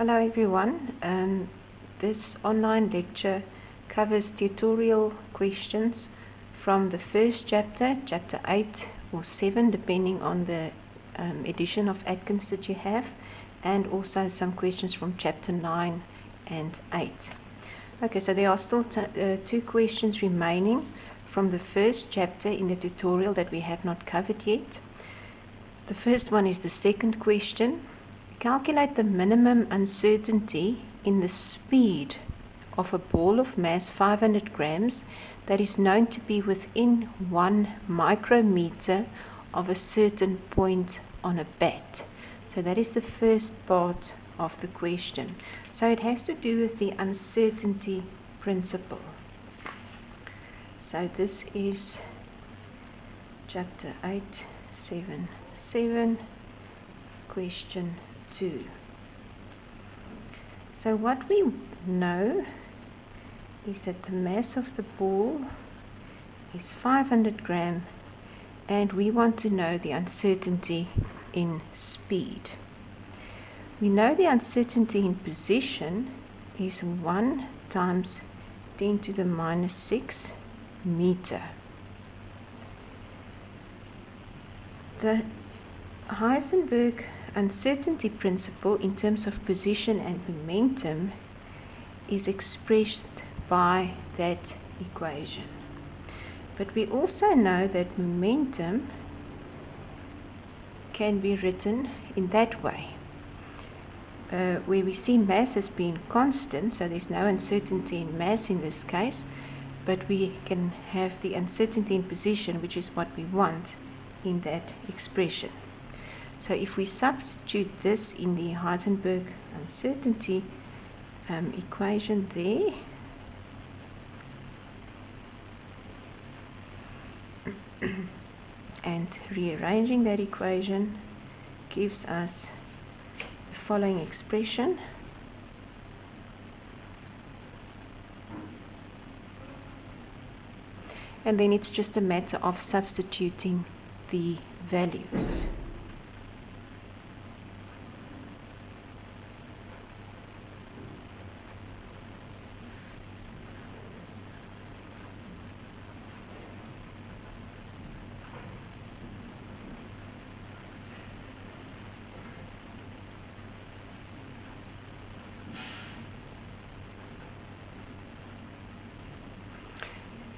Hello everyone. This online lecture covers tutorial questions from the first chapter, chapter 8 or 7 depending on the edition of Atkins that you have, and also some questions from chapter 9 and 8. Okay, so there are still two questions remaining from the first chapter in the tutorial that we have not covered yet. The first one is the second question. Calculate the minimum uncertainty in the speed of a ball of mass 500 grams that is known to be within 1 micrometer of a certain point on a bat. So that is the first part of the question. So it has to do with the uncertainty principle. So this is chapter 8, 7, 7, question 2. So what we know is that the mass of the ball is 500 grams and we want to know the uncertainty in speed. We know the uncertainty in position is 1 times 10 to the minus 6 meter. The Heisenberg uncertainty principle in terms of position and momentum is expressed by that equation. But we also know that momentum can be written in that way, where we see mass as being constant, so there's no uncertainty in mass in this case, but we can have the uncertainty in position, which is what we want in that expression. So if we substitute this in the Heisenberg uncertainty equation there, and rearranging that equation gives us the following expression. And then it's just a matter of substituting the values.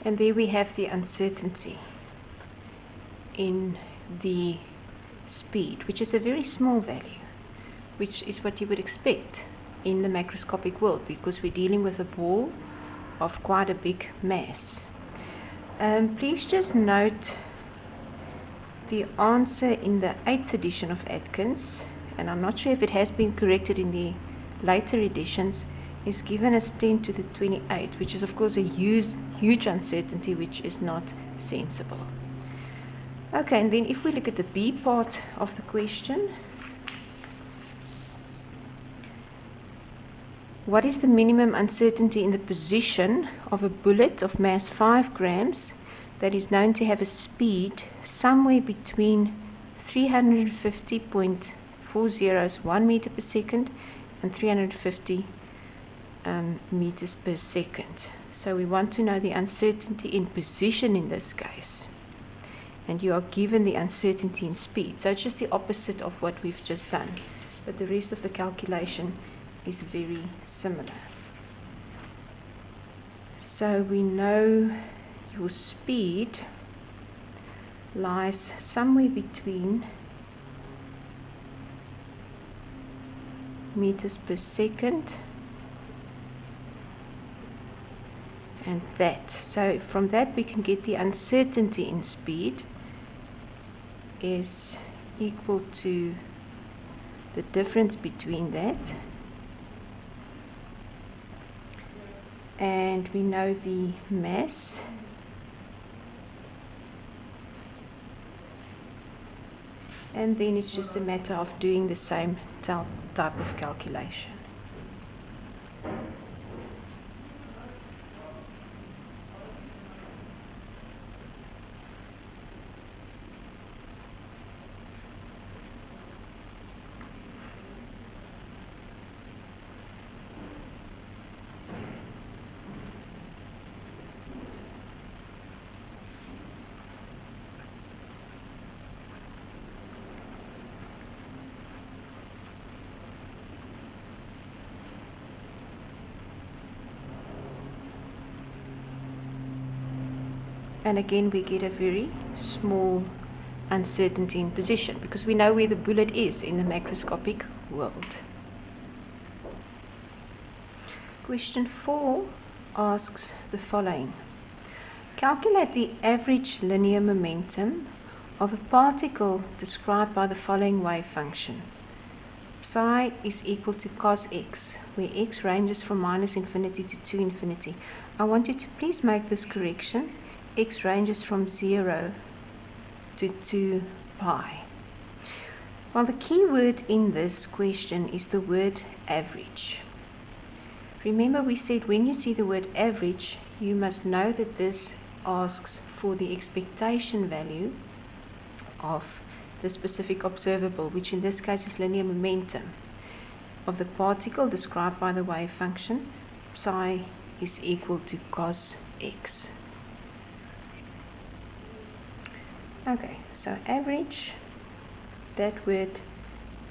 And there we have the uncertainty in the speed, which is a very small value, which is what you would expect in the macroscopic world, because we're dealing with a ball of quite a big mass. Please just note the answer in the 8th edition of Atkins, and I'm not sure if it has been corrected in the later editions, is given as 10 to the 28, which is of course a huge uncertainty, which is not sensible. Okay, and then if we look at the B part of the question, what is the minimum uncertainty in the position of a bullet of mass 5 grams that is known to have a speed somewhere between 350.401 meter per second and 350 meters per second. So we want to know the uncertainty in position in this case, and you are given the uncertainty in speed. So it's just the opposite of what we've just done, but the rest of the calculation is very similar. So we know your speed lies somewhere between meters per second and that. So from that we can get the uncertainty in speed is equal to the difference between that, and we know the mass, and then it's just a matter of doing the same type of calculation. And again we get a very small uncertainty in position because we know where the bullet is in the macroscopic world. Question 4 asks the following. Calculate the average linear momentum of a particle described by the following wave function. Psi is equal to cos x, where x ranges from minus infinity to 2 infinity. I want you to please make this correction. X ranges from 0 to 2 pi. Well, the key word in this question is the word average. Remember we said when you see the word average, you must know that this asks for the expectation value of the specific observable, which in this case is linear momentum of the particle described by the wave function. Psi is equal to cos x. Okay, so average, that word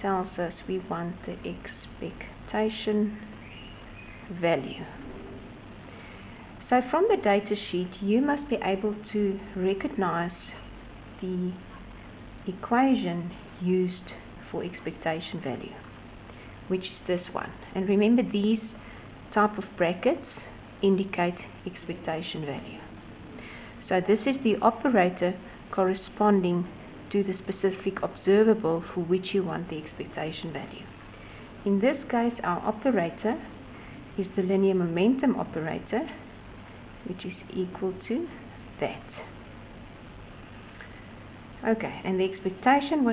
tells us we want the expectation value. So from the data sheet you must be able to recognize the equation used for expectation value, which is this one. And remember, these type of brackets indicate expectation value. So this is the operator corresponding to the specific observable for which you want the expectation value. In this case, our operator is the linear momentum operator, which is equal to that. Okay, and the expectation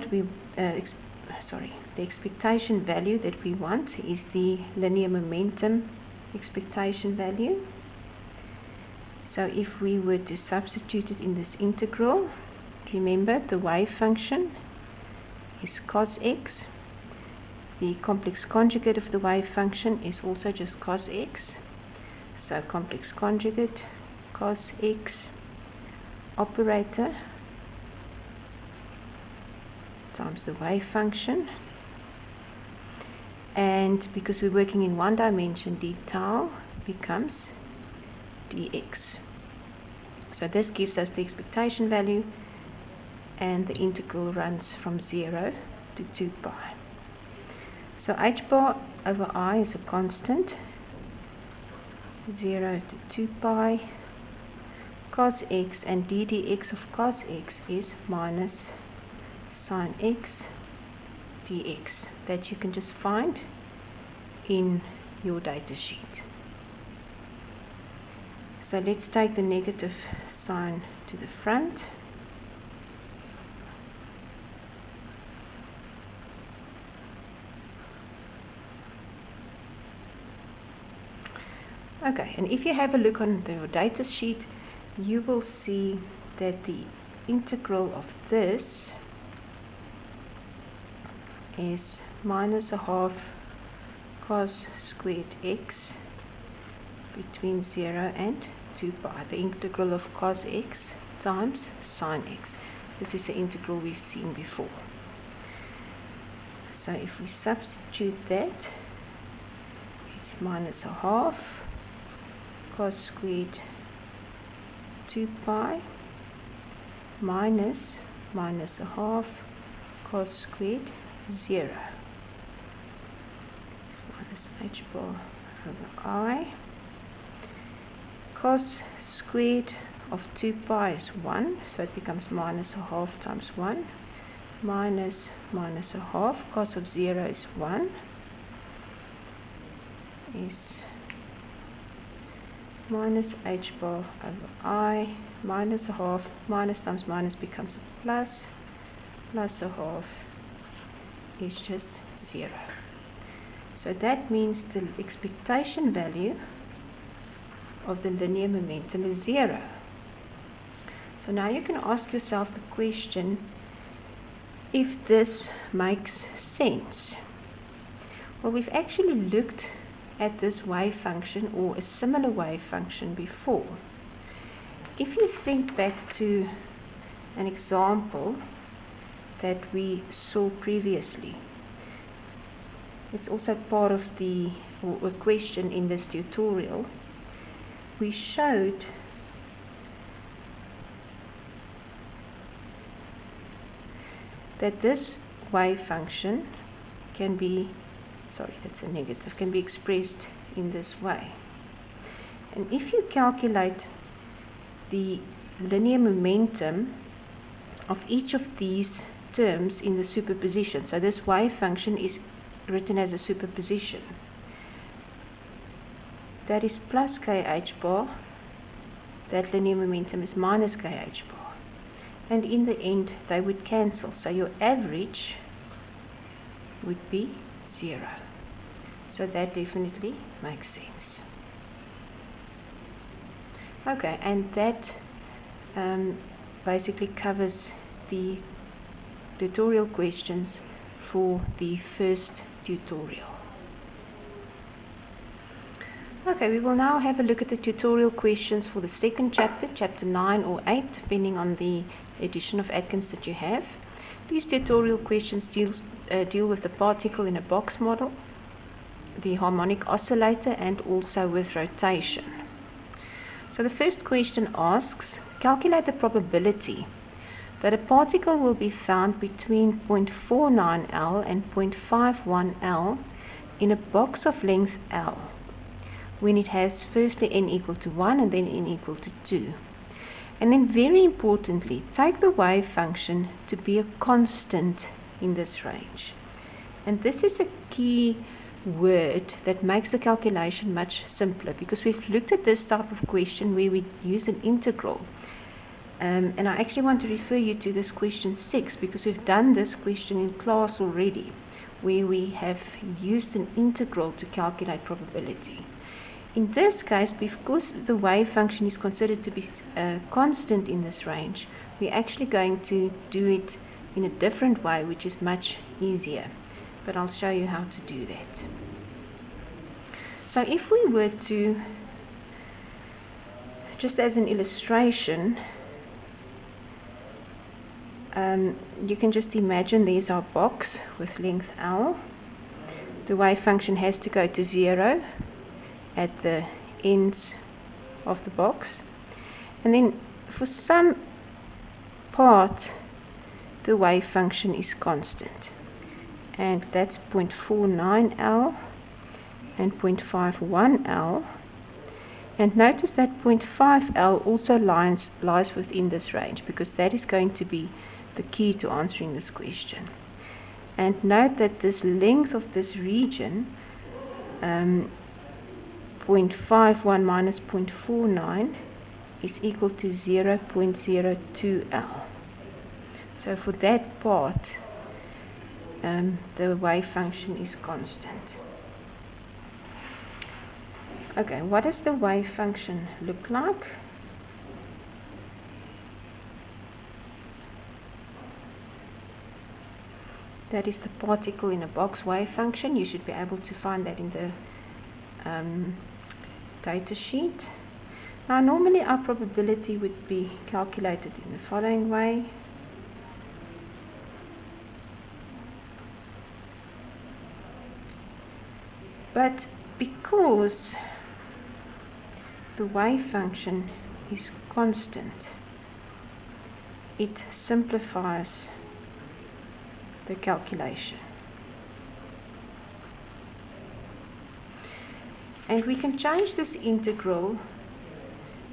the expectation value that we want is the linear momentum expectation value. So if we were to substitute it in this integral, remember the wave function is cos x. The complex conjugate of the wave function is also just cos x. So complex conjugate cos x operator times the wave function, and because we're working in one dimension, d tau becomes dx. So this gives us the expectation value, and the integral runs from 0 to 2 pi. So h bar over I is a constant, 0 to 2 pi, cos x, and d dx of cos x is minus sin x dx, that you can just find in your data sheet. So let's take the negative sign to the front. Okay, and if you have a look on your data sheet, you will see that the integral of this is minus a half cos squared x between 0 and 2 pi. The integral of cos x times sin x. This is the integral we've seen before. So if we substitute that, it's minus a half cos squared 2 pi minus a half cos squared 0 minus h bar over I. Cos squared of 2 pi is 1, so it becomes minus a half times 1 minus a half. Cos of 0 is 1, is minus h bar over I, minus a half, minus times minus becomes a plus, plus a half is just 0. So that means the expectation value of the linear momentum is 0. So now you can ask yourself the question, if this makes sense. Well, we've actually looked at this wave function or a similar wave function before. If you think back to an example that we saw previously, it's also part of the or a question in this tutorial. We showed that this wave function can be, sorry, that's a negative, can be expressed in this way. And if you calculate the linear momentum of each of these terms in the superposition, so this wave function is written as a superposition, that is plus kh bar, that linear momentum is minus kh bar, and in the end they would cancel, so your average would be 0. So that definitely makes sense. Okay, and that basically covers the tutorial questions for the first tutorial. Okay, we will now have a look at the tutorial questions for the second chapter, chapter 9 or 8, depending on the edition of Atkins that you have. These tutorial questions deal with the particle in a box model, the harmonic oscillator, and also with rotation. So the first question asks, calculate the probability that a particle will be found between 0.49 L and 0.51 L in a box of length L, when it has firstly n equal to 1 and then n equal to 2. And then very importantly, take the wave function to be a constant in this range. And this is a key word that makes the calculation much simpler, because we've looked at this type of question where we use an integral. And I actually want to refer you to this question 6, because we've done this question in class already, where we have used an integral to calculate probability. In this case, because the wave function is considered to be constant in this range, we're actually going to do it in a different way, which is much easier. But I'll show you how to do that. So if we were to, just as an illustration, you can just imagine there's our box with length L. The wave function has to go to 0 at the ends of the box, and then for some part the wave function is constant, and that's 0.49 L and 0.51 L. And notice that 0.5 L also lies within this range, because that is going to be the key to answering this question. And note that this length of this region, 0.51 minus 0.49, is equal to 0.02 L. So for that part, the wave function is constant. Okay, what does the wave function look like? That is the particle in a box wave function. You should be able to find that in the data sheet. Now normally our probability would be calculated in the following way. But because the wave function is constant, it simplifies the calculation. And we can change this integral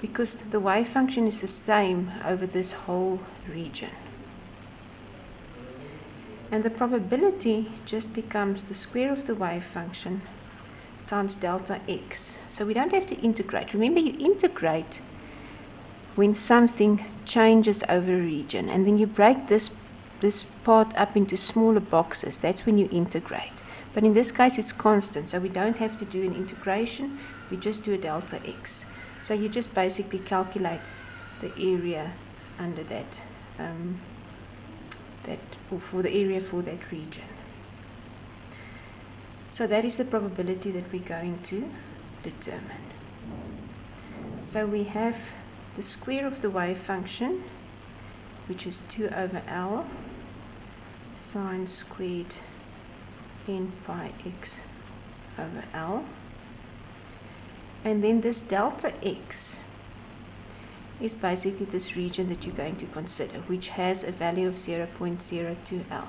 because the wave function is the same over this whole region. And the probability just becomes the square of the wave function times delta x. So we don't have to integrate. Remember, you integrate when something changes over a region, and then you break this part up into smaller boxes. That's when you integrate. But in this case it's constant, so we don't have to do an integration, we just do a delta x. So you just basically calculate the area under that, for the area for that region. So that is the probability that we're going to determine. So we have the square of the wave function, which is 2 over L sine squared n pi x over L. And then this delta x is basically this region that you're going to consider, which has a value of 0.02 L.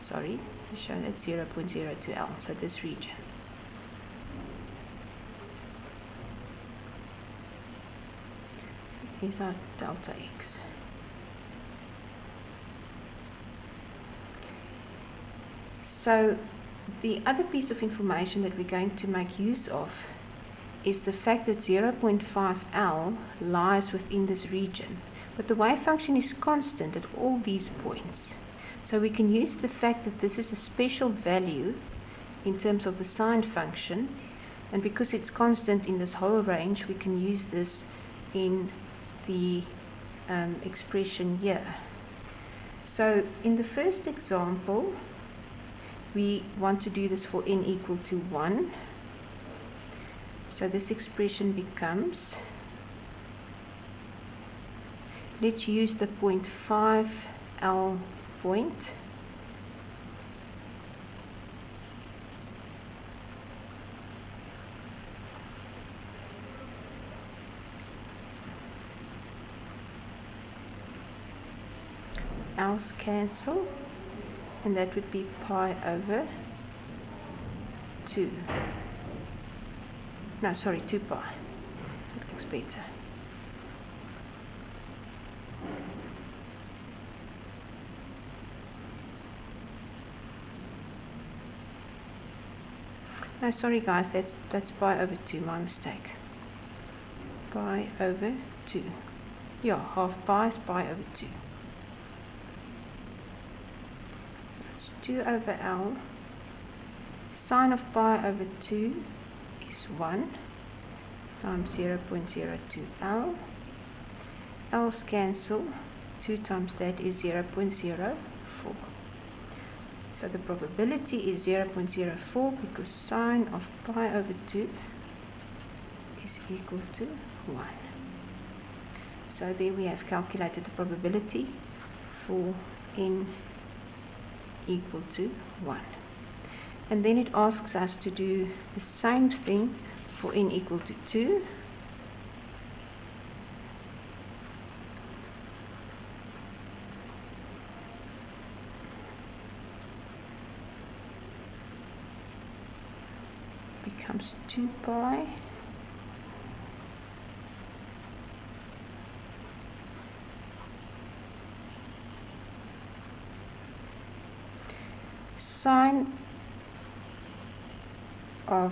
Sorry, to show that 0.02 L, so this region. These are delta X. So the other piece of information that we're going to make use of is the fact that 0.5 L lies within this region, but the wave function is constant at all these points. So we can use the fact that this is a special value in terms of the sine function, and because it's constant in this whole range, we can use this in the expression here. So in the first example, we want to do this for n equal to 1. So this expression becomes, let's use the 0.5 L point. L's cancel, and that would be pi over 2. No, sorry, 2 pi. That looks better. No, sorry guys, that's pi over 2, my mistake. Pi over 2. Yeah, half pi is pi over 2. 2 over L. Sine of pi over 2 is 1 times 0.02 L. L's cancel. 2 times that is 0.04. So the probability is 0.04 because sine of pi over 2 is equal to 1. So there we have calculated the probability for n equal to 1. And then it asks us to do the same thing for n equal to 2. Becomes 2 pi. Sine of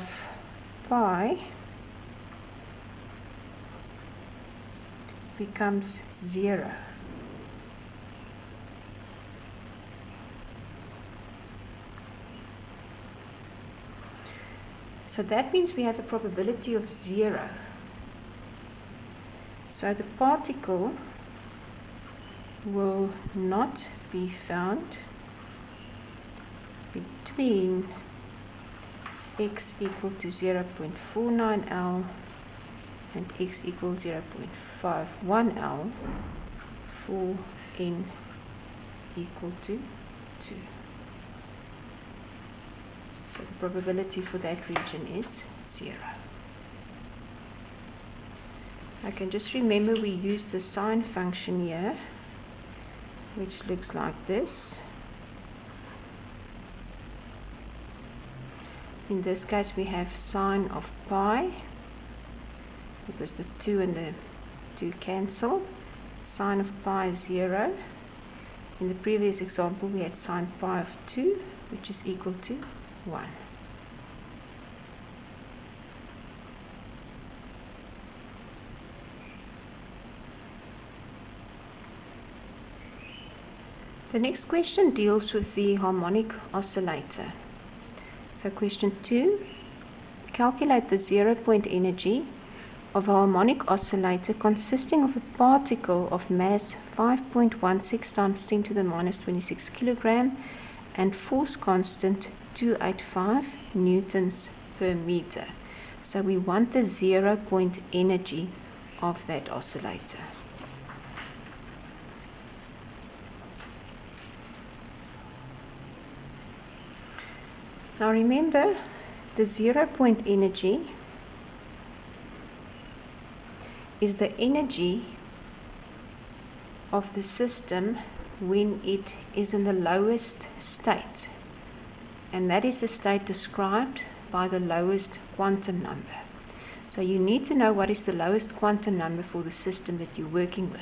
pi becomes 0. So that means we have a probability of 0. So the particle will not be found between x equal to 0.49 L and x equals 0.51 L for n equal to 2. So the probability for that region is 0. I can just remember we use the sine function here, which looks like this. In this case we have sine of pi, because the 2 and the 2 cancel. Sine of pi is 0. In the previous example we had sine pi of 2, which is equal to 1. The next question deals with the harmonic oscillator. So question 2, calculate the 0 point energy of a harmonic oscillator consisting of a particle of mass 5.16 times 10 to the minus 26 kilogram and force constant 285 newtons per meter. So we want the 0 point energy of that oscillator. Now remember, the 0 point energy is the energy of the system when it is in the lowest state, and that is the state described by the lowest quantum number. So you need to know what is the lowest quantum number for the system that you're working with.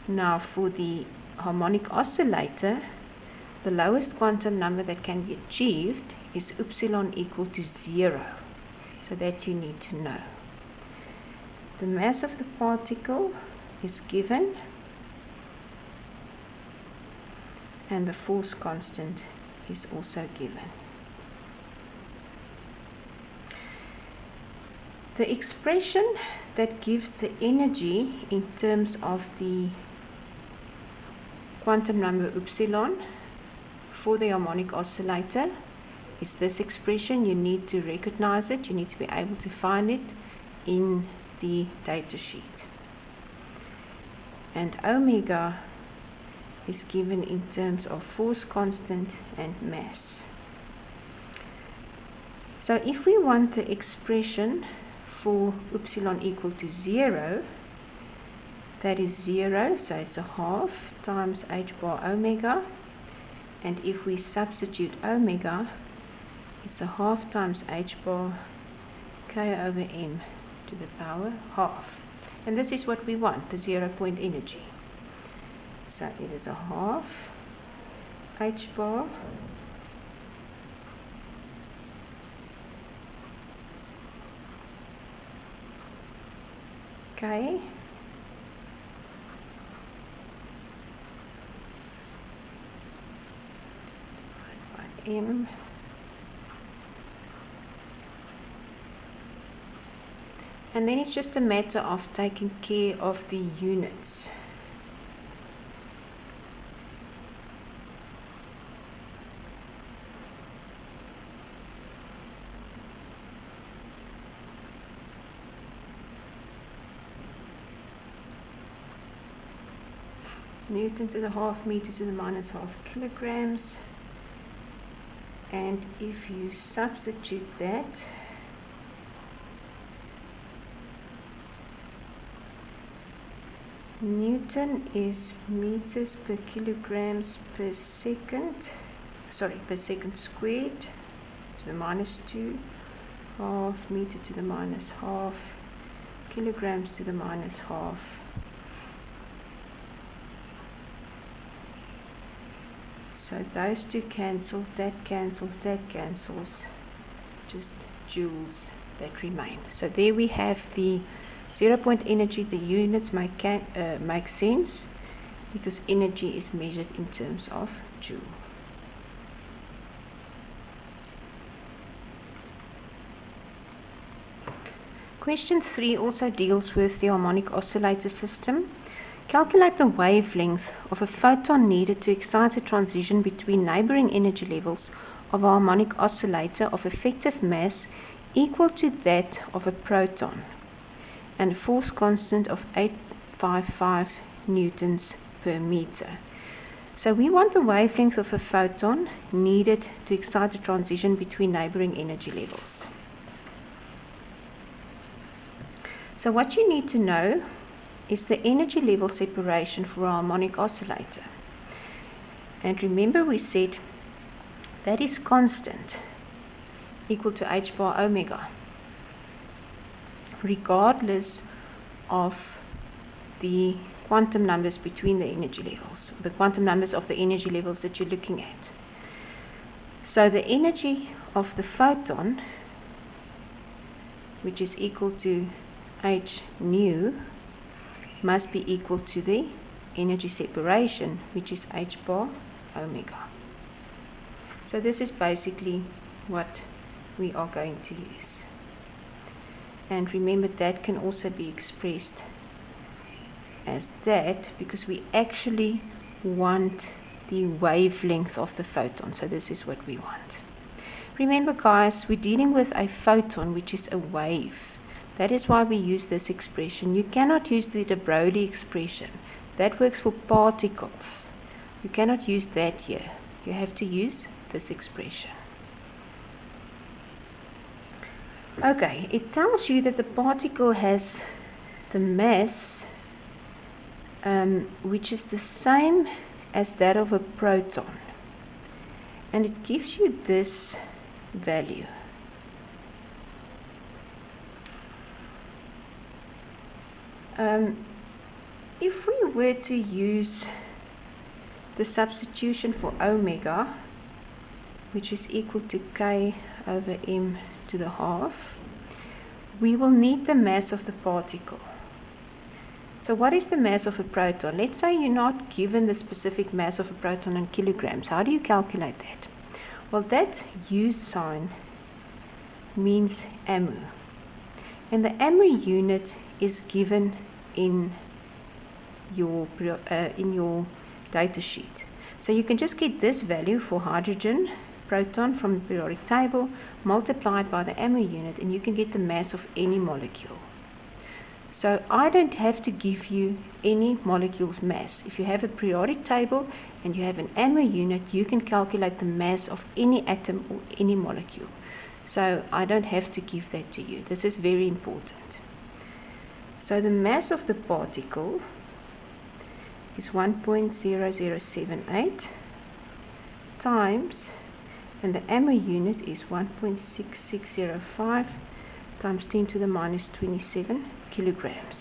Now for the harmonic oscillator, the lowest quantum number that can be achieved is epsilon equal to 0. So that you need to know. The mass of the particle is given, and the force constant is also given. The expression that gives the energy in terms of the quantum number epsilon for the harmonic oscillator is this expression. You need to recognize it, you need to be able to find it in the data sheet. And omega is given in terms of force constant and mass. So if we want the expression for epsilon equal to 0, that is 0, so it's a half times h bar omega, and if we substitute omega, it's a half times h bar k over m to the power half. And this is what we want, the 0 point energy. So it is a half h bar k by m and then it's just a matter of taking care of the units. Newton to the half, meter to the minus half kilograms, and if you substitute that, Newton is meters per kilograms per second, per second squared, to the minus 2, half meter to the minus half, kilograms to the minus half. So those two cancel, that cancels, just joules that remain. So there we have the 0 point energy. The units make sense because energy is measured in terms of joule. Question 3 also deals with the harmonic oscillator system. Calculate the wavelength of a photon needed to excite a transition between neighboring energy levels of a harmonic oscillator of effective mass equal to that of a proton and a force constant of 855 newtons per meter. So we want the wavelength of a photon needed to excite a transition between neighboring energy levels. So what you need to know is the energy level separation for a harmonic oscillator. And remember we said that is constant, equal to h bar omega, regardless of the quantum numbers between the energy levels, the quantum numbers of the energy levels that you're looking at. So the energy of the photon, which is equal to h nu, must be equal to the energy separation, which is h bar omega. So this is basically what we are going to use. And remember that can also be expressed as that because we actually want the wavelength of the photon. So this is what we want. Remember guys, we're dealing with a photon, which is a wave. That is why we use this expression. You cannot use the de Broglie expression. That works for particles. You cannot use that here. You have to use this expression. Okay, it tells you that the particle has the mass which is the same as that of a proton, and it gives you this value. If we were to use the substitution for omega, which is equal to k over m to the half, we will need the mass of the particle. So what is the mass of a proton? Let's say you're not given the specific mass of a proton in kilograms. How do you calculate that? Well, that U sign means AMU, and the AMU unit is given in your data sheet. So you can just get this value for hydrogen proton from the periodic table, multiplied by the AMU unit, and you can get the mass of any molecule. So I don't have to give you any molecule's mass. If you have a periodic table and you have an AMU unit, you can calculate the mass of any atom or any molecule. So I don't have to give that to you. This is very important. So the mass of the particle is 1.0078 times, and the AMU unit is 1.6605 times 10 to the minus 27 kilograms.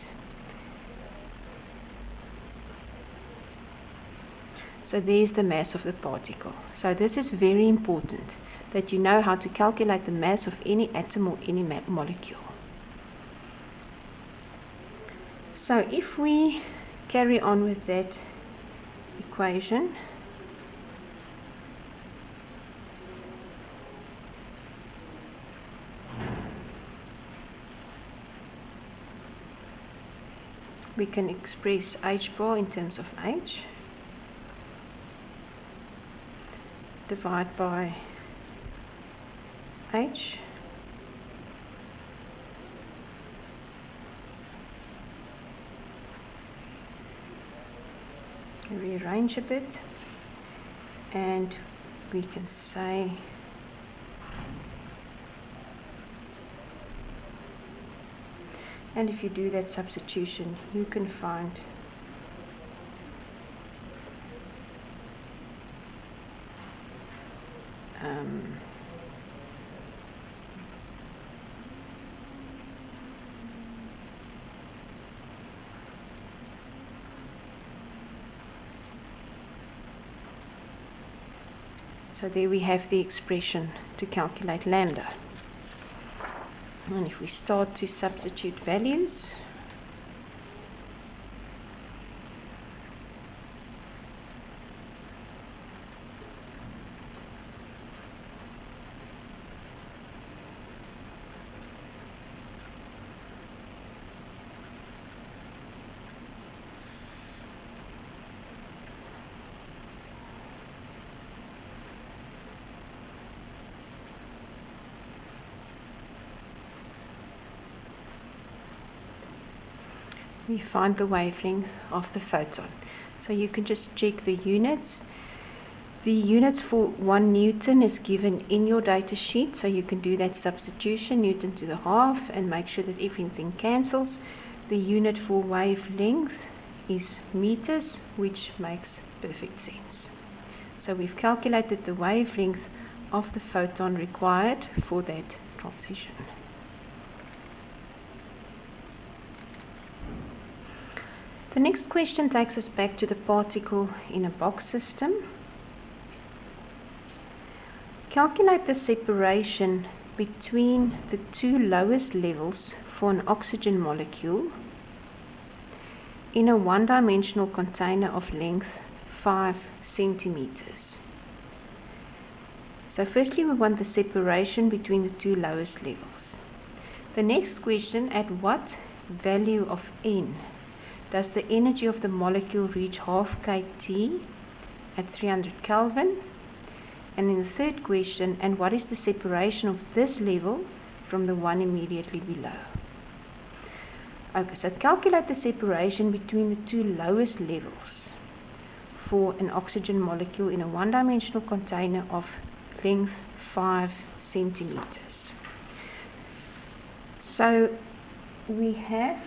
So there's the mass of the particle. So this is very important, that you know how to calculate the mass of any atom or any molecule. So if we carry on with that equation, we can express H bar in terms of H, divide by H, rearrange a bit, and we can say and if you do that substitution, you can find so there we have the expression to calculate lambda. And if we start to substitute values, we find the wavelength of the photon. So you can just check the units. The units for 1 Newton is given in your data sheet, so you can do that substitution, Newton to the half, and make sure that everything cancels. The unit for wavelength is meters, which makes perfect sense. So we've calculated the wavelength of the photon required for that transition. The next question takes us back to the particle in a box system. Calculate the separation between the two lowest levels for an oxygen molecule in a one-dimensional container of length 5 centimeters. So firstly we want the separation between the two lowest levels. The next question, at what value of N does the energy of the molecule reach half kT at 300 Kelvin? And in the third question, and what is the separation of this level from the one immediately below? Okay, so calculate the separation between the two lowest levels for an oxygen molecule in a one-dimensional container of length 5 centimeters. So we have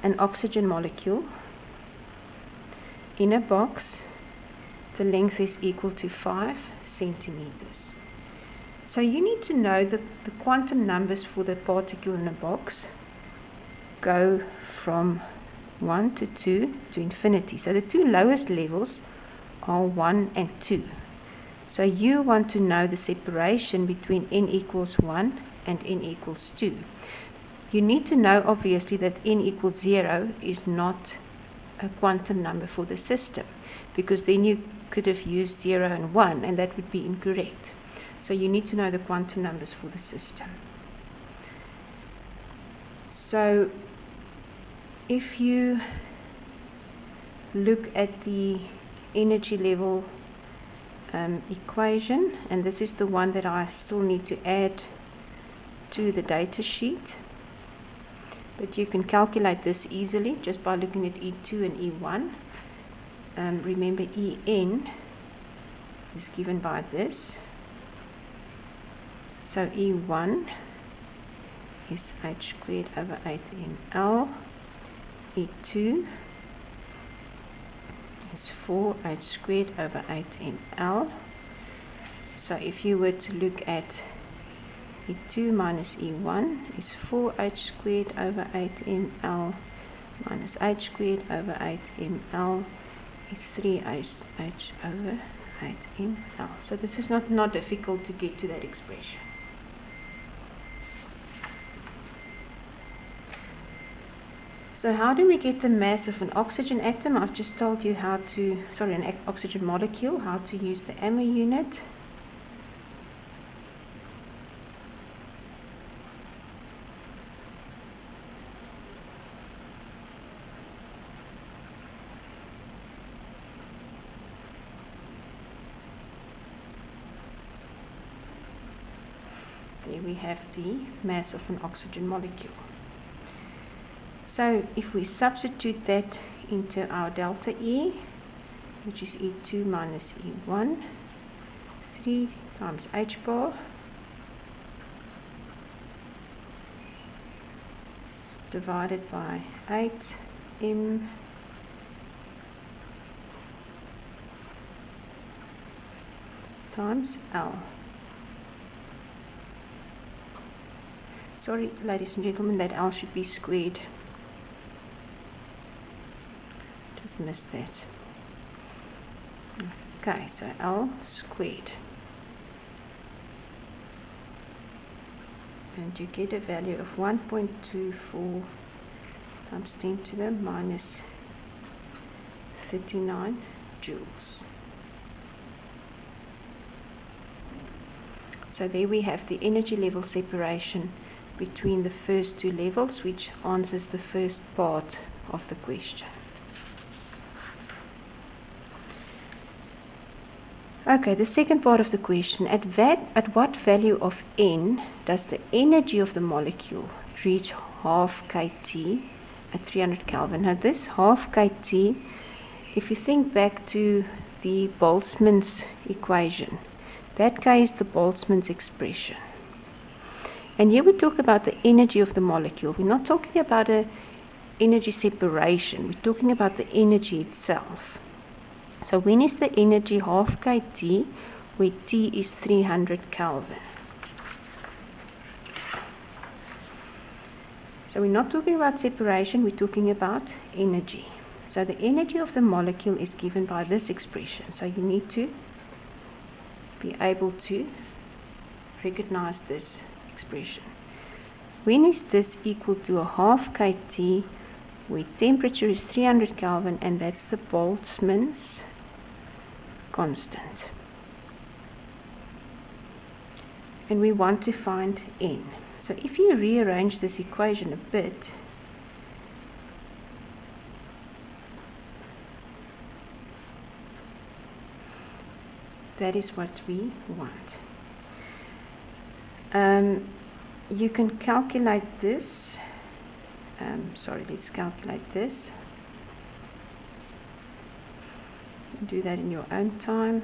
an oxygen molecule in a box. The length is equal to 5 centimeters. So you need to know that the quantum numbers for the particle in a box go from 1 to 2 to infinity. So the two lowest levels are 1 and 2. So you want to know the separation between n equals 1 and n equals 2. You need to know, obviously, that n equals 0 is not a quantum number for the system, because then you could have used 0 and 1, and that would be incorrect. So you need to know the quantum numbers for the system. So if you look at the energy level equation, and this is the one that I still need to add to the data sheet, but you can calculate this easily just by looking at E2 and E1. Remember, En is given by this. So E1 is h squared over 8mL. E2 is 4h squared over 8mL. So if you were to look at E2 minus E1 is 4h squared over 8mL minus h squared over 8mL is 3h over 8mL. So this is not difficult to get to that expression. So how do we get the mass of an oxygen atom? I've just told you how to, an oxygen molecule, how to use the AMO unit. There we have the mass of an oxygen molecule. So if we substitute that into our delta E, which is E2 minus E1, 3 times H bar divided by 8m times L. Sorry, ladies and gentlemen, that L should be squared. Just missed that. Okay, so L squared. And you get a value of 1.24 times 10 to the minus 39 joules. So there we have the energy level separation between the first two levels, which answers the first part of the question. Okay, the second part of the question, at what value of N does the energy of the molecule reach half kT at 300 Kelvin? Now this half kT, if you think back to the Boltzmann's equation, that K is the Boltzmann's expression. And here we talk about the energy of the molecule. We're not talking about an energy separation. We're talking about the energy itself. So when is the energy half kT, where T is 300 Kelvin? So we're not talking about separation, we're talking about energy. So the energy of the molecule is given by this expression. So you need to be able to recognize this expression. When is this equal to a half kT, where temperature is 300 Kelvin, and that's the Boltzmann's constant. And we want to find N. So if you rearrange this equation a bit, that is what we want. You can calculate this. Let's calculate this. Do that in your own time.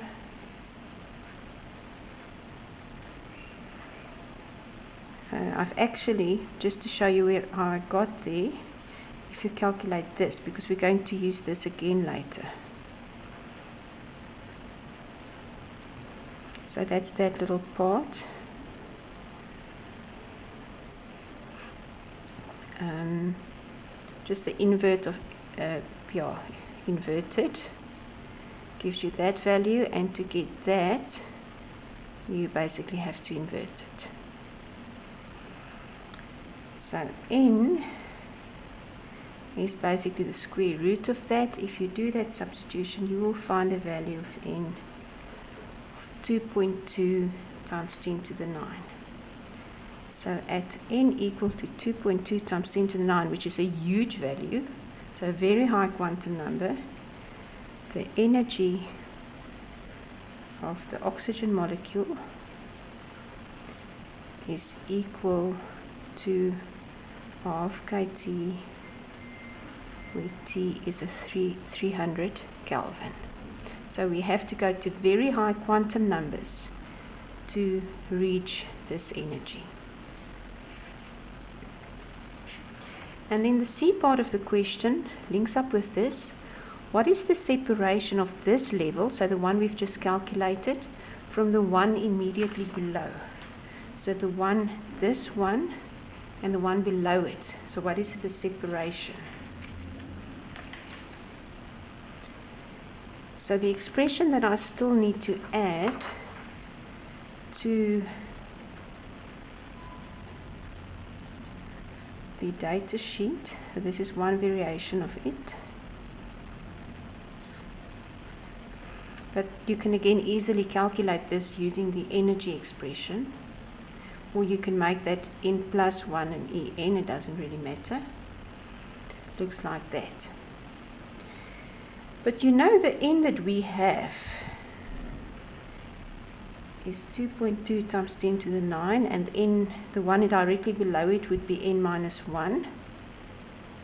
I've actually, just to show you how I got there, if to calculate this because we're going to use this again later. So that's that little part. Just the invert of inverted gives you that value, and to get that you basically have to invert it. So n is basically the square root of that. If you do that substitution, you will find a value of n 2.2 times 10 to the 9. So at n equals to 2.2 times 10 to the 9, which is a huge value, so a very high quantum number, the energy of the oxygen molecule is equal to half kT, where T is a 300 Kelvin. So we have to go to very high quantum numbers to reach this energy. And then the C part of the question links up with this. What is the separation of this level, so the one we've just calculated, from the one immediately below? So the one, this one, and the one below it. So what is the separation? So the expression that I still need to add to the data sheet, so this is one variation of it, but you can again easily calculate this using the energy expression, or you can make that n plus 1 and En, it doesn't really matter. It looks like that. But you know the n that we have is 2.2 times 10 to the 9, and n, the one directly below it would be n minus 1.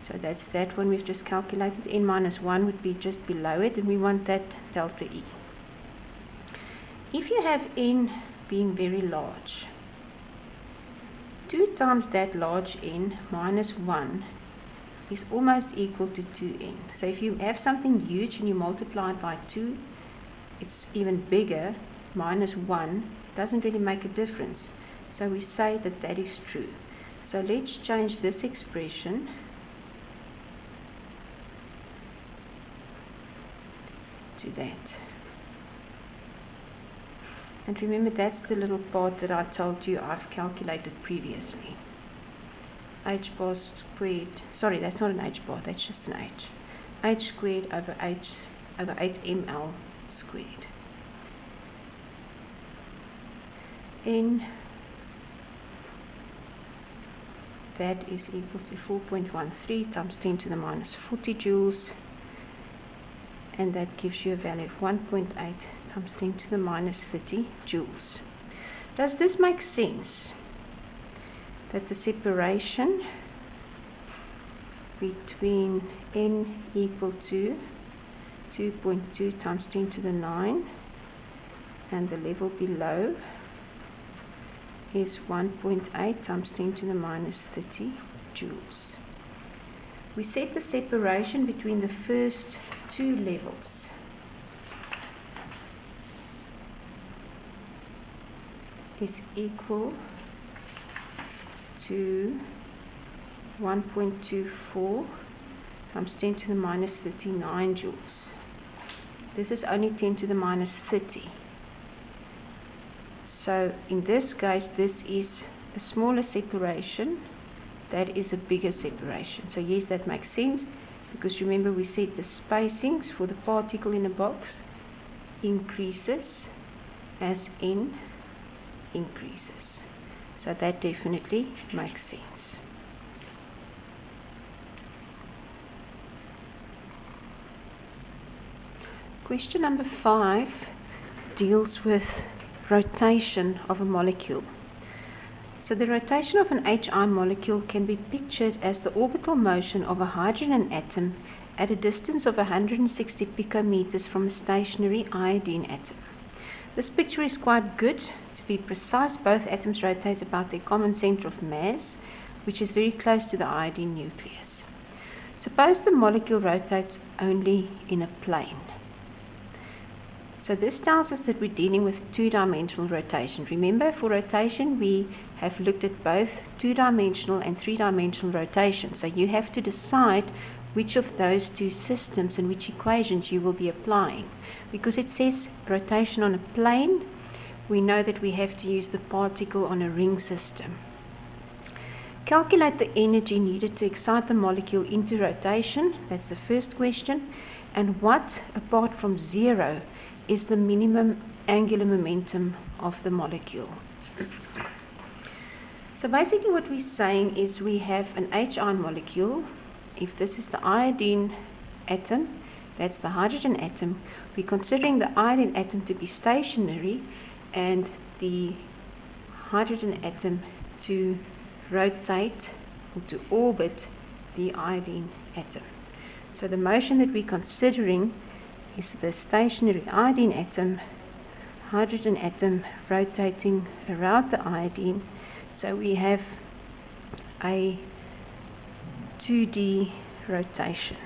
So that's that one we've just calculated. N minus 1 would be just below it, and we want that delta E. If you have n being very large, 2 times that large n minus 1 is almost equal to 2n. So if you have something huge and you multiply it by 2, it's even bigger. Minus 1 doesn't really make a difference. So we say that that is true. So let's change this expression to that. And remember, that's the little part that I told you I've calculated previously. H bar squared, sorry, that's not an H bar, that's just an H. H squared over 8ml squared. N, that is equal to 4.13 times 10 to the minus 40 joules, and that gives you a value of 1.8 times 10 to the minus 30 joules. Does this make sense? That the separation between n equal to 2.2 times 10 to the 9 and the level below is 1.8 times 10 to the minus 30 joules. We set the separation between the first two levels is equal to 1.24 times 10 to the minus 39 joules. This is only 10 to the minus 30. So in this case, this is a smaller separation, that is a bigger separation. So yes, that makes sense, because remember we said the spacings for the particle in a box increases as n increases. So that definitely makes sense. Question number 5 deals with rotation of a molecule. So the rotation of an HI molecule can be pictured as the orbital motion of a hydrogen atom at a distance of 160 picometers from a stationary iodine atom. This picture is quite good. To be precise, both atoms rotate about their common center of mass, which is very close to the iodine nucleus. Suppose the molecule rotates only in a plane. So this tells us that we're dealing with two-dimensional rotation. Remember, for rotation we have looked at both two-dimensional and three-dimensional rotation. So you have to decide which of those two systems and which equations you will be applying. Because it says rotation on a plane, we know that we have to use the particle on a ring system. Calculate the energy needed to excite the molecule into rotation. That's the first question. And what, apart from zero, is the minimum angular momentum of the molecule? So basically what we're saying is we have an H-ion molecule. If this is the iodine atom, that's the hydrogen atom. We're considering the iodine atom to be stationary and the hydrogen atom to rotate or to orbit the iodine atom. So the motion that we're considering is the stationary iodine atom, hydrogen atom rotating around the iodine. So we have a 2D rotation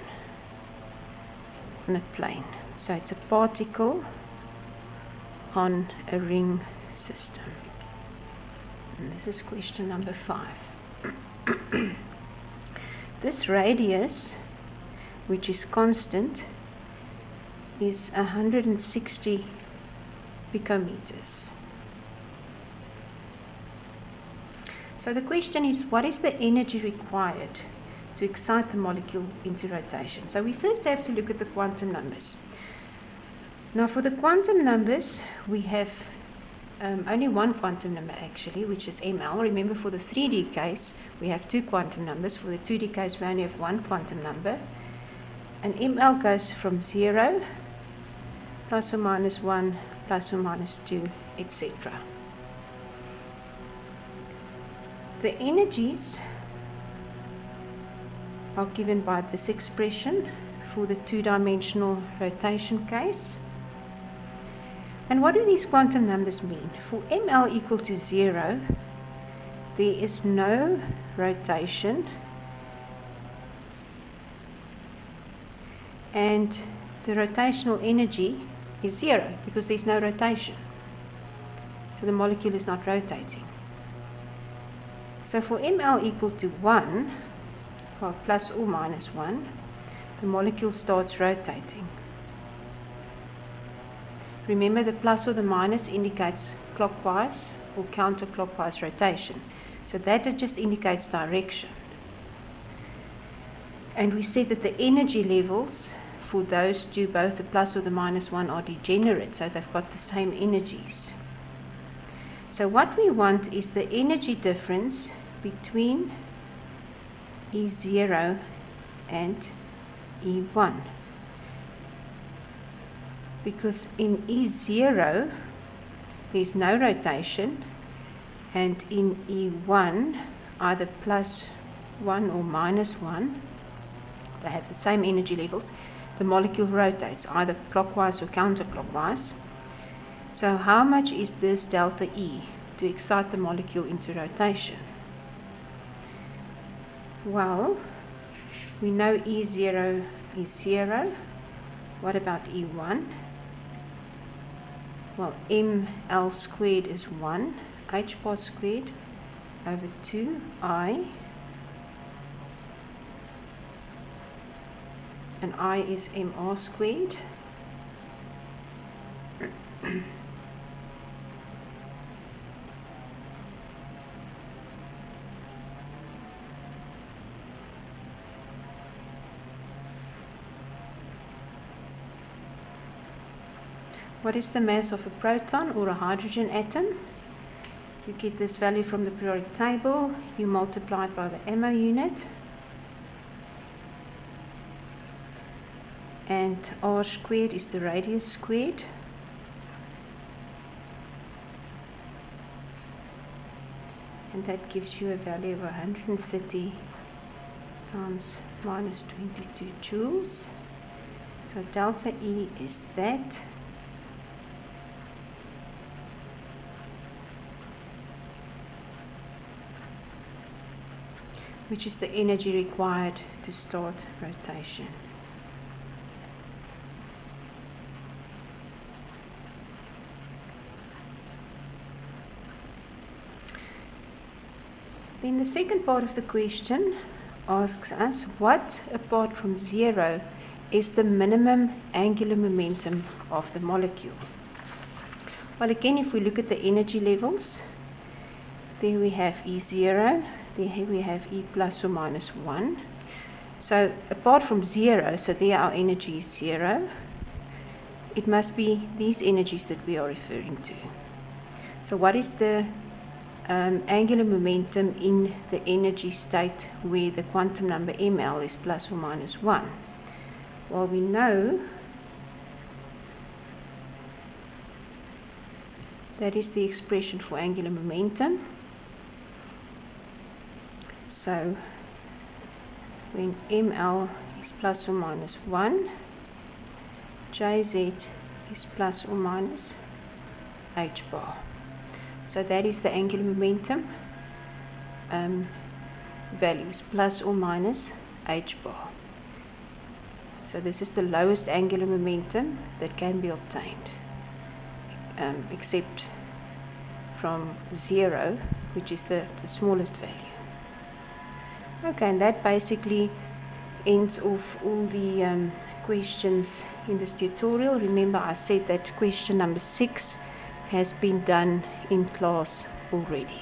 on a plane. So it's a particle on a ring system. And this is question number 5. This radius, which is constant, is 160 picometers. So the question is, what is the energy required to excite the molecule into rotation? So we first have to look at the quantum numbers. Now for the quantum numbers, we have only one quantum number actually, which is ml. Remember, for the 3D case, we have two quantum numbers. For the 2D case, we only have one quantum number. And ml goes from 0, plus or minus 1, plus or minus 2, etc. The energies are given by this expression for the two-dimensional rotation case. And what do these quantum numbers mean? For ml equal to 0, there is no rotation, and the rotational energy is 0 because there's no rotation. So the molecule is not rotating. So for ml equal to 1, or plus or minus 1, the molecule starts rotating. Remember, the plus or the minus indicates clockwise or counterclockwise rotation. So that just indicates direction. And we said that the energy levels for those two, both the plus or the minus 1, are degenerate, so they've got the same energies. So what we want is the energy difference between E0 and E1. Because in E0 there's no rotation, and in E1 either plus 1 or minus 1, they have the same energy levels, the molecule rotates either clockwise or counterclockwise. So how much is this delta E to excite the molecule into rotation? Well, we know E0 is 0. What about E1? Well, ml squared is 1, h bar squared over 2I, and I is mr squared. What is the mass of a proton or a hydrogen atom? You get this value from the periodic table. You multiply it by the MO unit. And r squared is the radius squared. And that gives you a value of 130 times minus 22 joules. So delta E is that. which is the energy required to start rotation. Then the second part of the question asks us, what apart from zero is the minimum angular momentum of the molecule? Well, again, if we look at the energy levels, there we have E0, there we have E plus or minus 1. So apart from zero, so there our energy is 0, it must be these energies that we are referring to. So what is the angular momentum in the energy state where the quantum number ml is plus or minus 1? Well, we know that is the expression for angular momentum. So when ml is plus or minus 1, Jz is plus or minus h bar. So that is the angular momentum values, plus or minus h bar. So this is the lowest angular momentum that can be obtained, except from 0, which is the smallest value. Okay, and that basically ends off all the questions in this tutorial. Remember, I said that question number 6 has been done in class already.